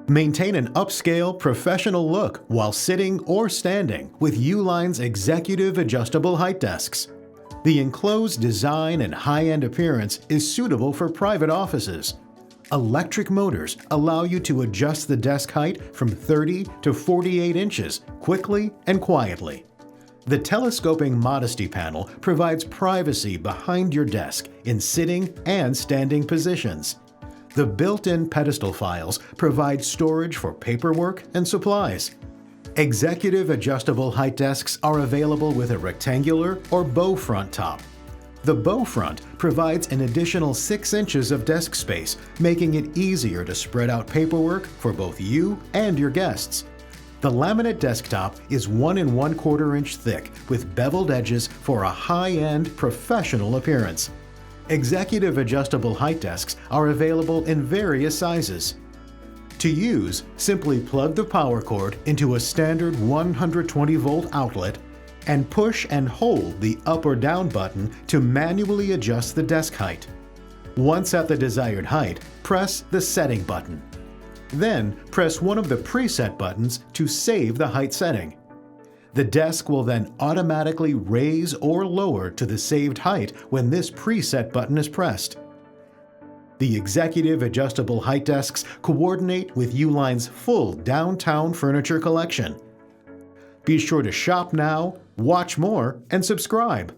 Maintain an upscale, professional look while sitting or standing with Uline's executive adjustable height desks. The enclosed design and high-end appearance is suitable for private offices. Electric motors allow you to adjust the desk height from 30 to 48 inches quickly and quietly. The telescoping Modesty panel provides privacy behind your desk in sitting and standing positions. The built-in pedestal files provide storage for paperwork and supplies. Executive adjustable height desks are available with a rectangular or bow front top. The bow front provides an additional 6 inches of desk space, making it easier to spread out paperwork for both you and your guests. The laminate desktop is 1 1/4 inch thick with beveled edges for a high-end professional appearance. Executive adjustable height desks are available in various sizes. To use, simply plug the power cord into a standard 120-volt outlet and push and hold the up or down button to manually adjust the desk height. Once at the desired height, press the setting button. Then press one of the preset buttons to save the height setting. The desk will then automatically raise or lower to the saved height when this preset button is pressed. The executive adjustable height desks coordinate with Uline's full downtown furniture collection. Be sure to shop now, watch more, and subscribe.